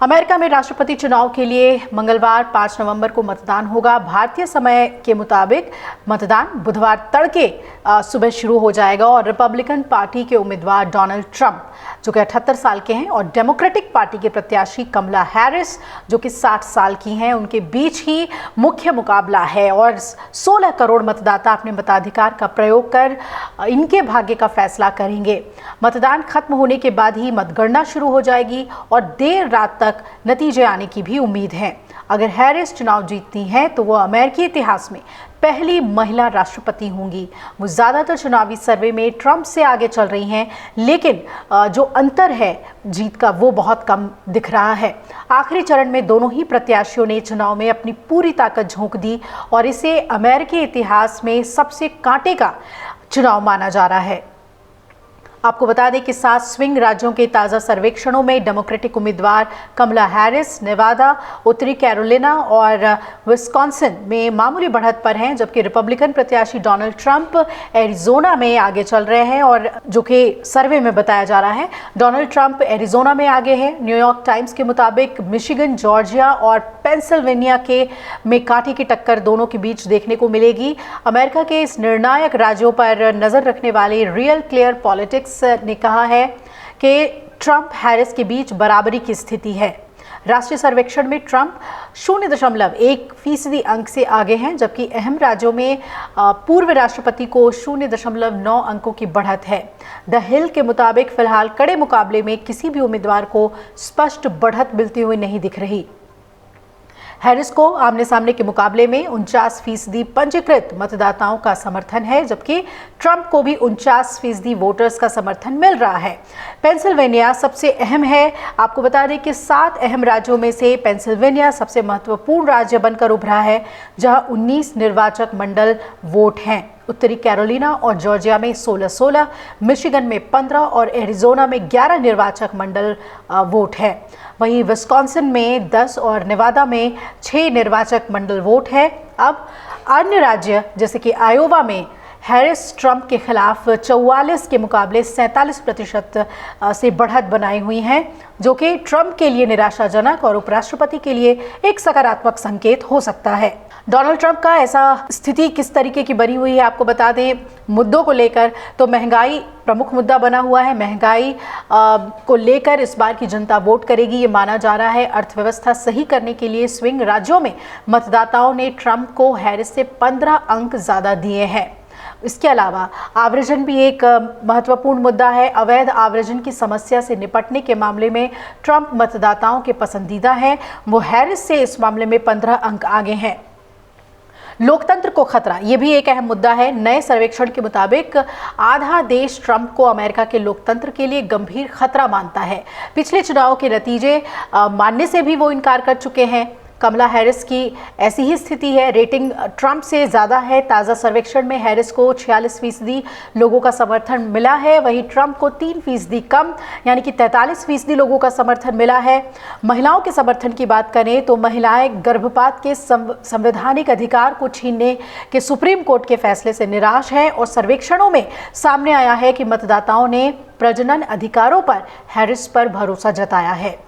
America में राष्ट्रपति चुनाव के लिए मंगलवार 5 नवंबर को मतदान होगा। भारतीय समय के मुताबिक मतदान बुधवार तड़के सुबह शुरू हो जाएगा और रिपब्लिकन पार्टी के उम्मीदवार डोनाल्ड ट्रंप जो कि 78 साल के हैं और डेमोक्रेटिक पार्टी के प्रत्याशी कमला हैरिस जो कि 60 साल की हैं, उनके बीच ही मुख्य मुकाबला है और 16 करोड़ मतदाता अपने मताधिकार का प्रयोग कर इनके भाग्य का फैसला करेंगे। मतदान खत्म होने के बाद ही मतगणना शुरू हो जाएगी और देर रात तक नतीजे आने की भी उम्मीद है। अगर हैरिस चुनाव जीतती हैं तो वो अमेरिकी इतिहास में पहली महिला राष्ट्रपति होंगी। वो ज़्यादातर चुनावी सर्वे में ट्रंप से आगे चल रही हैं, लेकिन जो अंतर है जीत का वो बहुत कम दिख रहा है। आखिरी चरण में दोनों ही प्रत्याशियों ने चुनाव में अपनी पूरी ताकत झोंक दी और इसे अमेरिकी इतिहास में सबसे कांटे का चुनाव माना जा रहा है। आपको बता दें कि 7 स्विंग राज्यों के ताज़ा सर्वेक्षणों में डेमोक्रेटिक उम्मीदवार कमला हैरिस नेवादा, उत्तरी कैरोलिना और विस्कॉन्सिन में मामूली बढ़त पर हैं, जबकि रिपब्लिकन प्रत्याशी डोनाल्ड ट्रंप एरिजोना में आगे चल रहे हैं और जो कि सर्वे में बताया जा रहा है डोनाल्ड ट्रंप एरिजोना में आगे है। न्यूयॉर्क टाइम्स के मुताबिक मिशिगन, जॉर्जिया और पेंसिल्वेनिया में कांटे की टक्कर दोनों के बीच देखने को मिलेगी। अमेरिका के इस निर्णायक राज्यों पर नजर रखने वाले रियल क्लियर पॉलिटिक्स ने कहा है कि ट्रंप हैरिस के बीच बराबरी की स्थिति है। राष्ट्रीय सर्वेक्षण में ट्रंप 0.1% अंक से आगे हैं, जबकि अहम राज्यों में पूर्व राष्ट्रपति को 0.9 अंकों की बढ़त है। द हिल के मुताबिक फिलहाल कड़े मुकाबले में किसी भी उम्मीदवार को स्पष्ट बढ़त मिलती हुई नहीं दिख रही। हैरिस को आमने सामने के मुकाबले में 49% पंजीकृत मतदाताओं का समर्थन है, जबकि ट्रंप को भी 49% वोटर्स का समर्थन मिल रहा है। पेंसिल्वेनिया सबसे अहम है। आपको बता दें कि 7 अहम राज्यों में से पेंसिल्वेनिया सबसे महत्वपूर्ण राज्य बनकर उभरा है, जहां 19 निर्वाचक मंडल वोट हैं। उत्तरी कैरोलिना और जॉर्जिया में 16-16, मिशिगन में 15 और एरिजोना में 11 निर्वाचक मंडल वोट है। वहीं विस्कॉन्सिन में 10 और नेवादा में 6 निर्वाचक मंडल वोट है। अब अन्य राज्य जैसे कि आयोवा में हैरिस ट्रंप के खिलाफ 44 के मुकाबले 47% से बढ़त बनाई हुई हैं, जो कि ट्रंप के लिए निराशाजनक और उपराष्ट्रपति के लिए एक सकारात्मक संकेत हो सकता है। डोनाल्ड ट्रंप का ऐसा स्थिति किस तरीके की बनी हुई है आपको बता दें। मुद्दों को लेकर तो महंगाई प्रमुख मुद्दा बना हुआ है। महंगाई को लेकर इस बार की जनता वोट करेगी, ये माना जा रहा है। अर्थव्यवस्था सही करने के लिए स्विंग राज्यों में मतदाताओं ने ट्रंप को हैरिस से 15 अंक ज़्यादा दिए हैं। इसके अलावा आव्रजन भी एक महत्वपूर्ण मुद्दा है। अवैध आव्रजन की समस्या से निपटने के मामले में ट्रंप मतदाताओं के पसंदीदा हैं। वो हैरिस से इस मामले में 15 अंक आगे हैं। लोकतंत्र को खतरा, ये भी एक अहम मुद्दा है। नए सर्वेक्षण के मुताबिक आधा देश ट्रंप को अमेरिका के लोकतंत्र के लिए गंभीर खतरा मानता है। पिछले चुनाव के नतीजे मानने से भी वो इनकार कर चुके हैं। कमला हैरिस की ऐसी ही स्थिति है। रेटिंग ट्रंप से ज़्यादा है। ताज़ा सर्वेक्षण में हैरिस को 46% लोगों का समर्थन मिला है, वहीं ट्रंप को 3% कम यानी कि 43% लोगों का समर्थन मिला है। महिलाओं के समर्थन की बात करें तो महिलाएं गर्भपात के संवैधानिक अधिकार को छीनने के सुप्रीम कोर्ट के फैसले से निराश हैं और सर्वेक्षणों में सामने आया है कि मतदाताओं ने प्रजनन अधिकारों पर हैरिस पर भरोसा जताया है।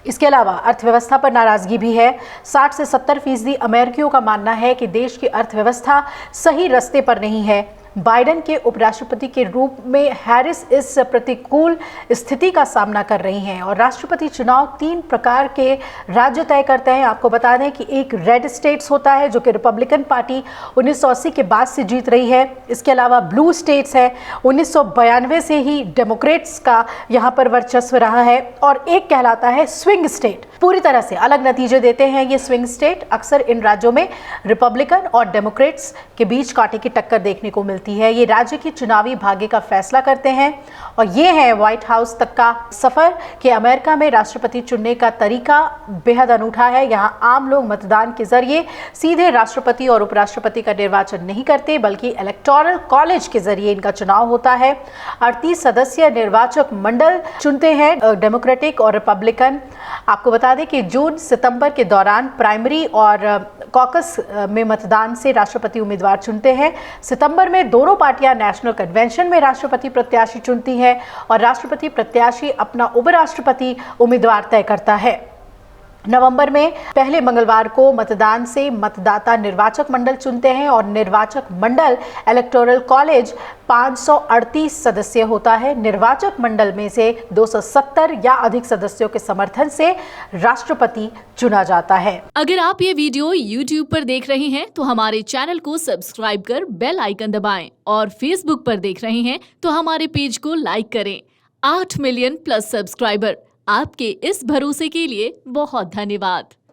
इसके अलावा अर्थव्यवस्था पर नाराजगी भी है। 60 से 70% अमेरिकियों का मानना है कि देश की अर्थव्यवस्था सही रास्ते पर नहीं है। बाइडेन के उपराष्ट्रपति के रूप में हैरिस इस प्रतिकूल स्थिति का सामना कर रही हैं और राष्ट्रपति चुनाव 3 प्रकार के राज्य तय करते हैं। आपको बता दें कि एक रेड स्टेट्स होता है जो कि रिपब्लिकन पार्टी 1980 के बाद से जीत रही है। इसके अलावा ब्लू स्टेट्स है, 1992 से ही डेमोक्रेट्स का यहाँ पर वर्चस्व रहा है, और एक कहलाता है स्विंग स्टेट। पूरी तरह से अलग नतीजे देते हैं ये स्विंग स्टेट। अक्सर इन राज्यों में रिपब्लिकन और डेमोक्रेट्स के बीच कांटे की टक्कर देखने को मिलती है। ये राज्य की चुनावी भाग्य का फैसला करते हैं और ये है व्हाइट हाउस तक का सफर कि अमेरिका में राष्ट्रपति चुनने का तरीका बेहद अनूठा है। यहाँ आम लोग मतदान के जरिए सीधे राष्ट्रपति और उपराष्ट्रपति का निर्वाचन नहीं करते, बल्कि इलेक्टोरल कॉलेज के जरिए इनका चुनाव होता है। 38 सदस्यीय निर्वाचक मंडल चुनते हैं डेमोक्रेटिक और रिपब्लिकन आपको बता दें कि जून सितंबर के दौरान प्राइमरी और कॉकस में मतदान से राष्ट्रपति उम्मीदवार चुनते हैं। सितंबर में दोनों पार्टियां नेशनल कन्वेंशन में राष्ट्रपति प्रत्याशी चुनती हैं और राष्ट्रपति प्रत्याशी अपना उपराष्ट्रपति उम्मीदवार तय करता है। नवंबर में पहले मंगलवार को मतदान से मतदाता निर्वाचक मंडल चुनते हैं और निर्वाचक मंडल इलेक्टोरल कॉलेज 538 सदस्य होता है। निर्वाचक मंडल में से 270 या अधिक सदस्यों के समर्थन से राष्ट्रपति चुना जाता है। अगर आप ये वीडियो YouTube पर देख रहे हैं तो हमारे चैनल को सब्सक्राइब कर बेल आइकन दबाएं और Facebook पर देख रहे हैं तो हमारे पेज को लाइक करें। 8 मिलियन प्लस सब्सक्राइबर, आपके इस भरोसे के लिए बहुत धन्यवाद।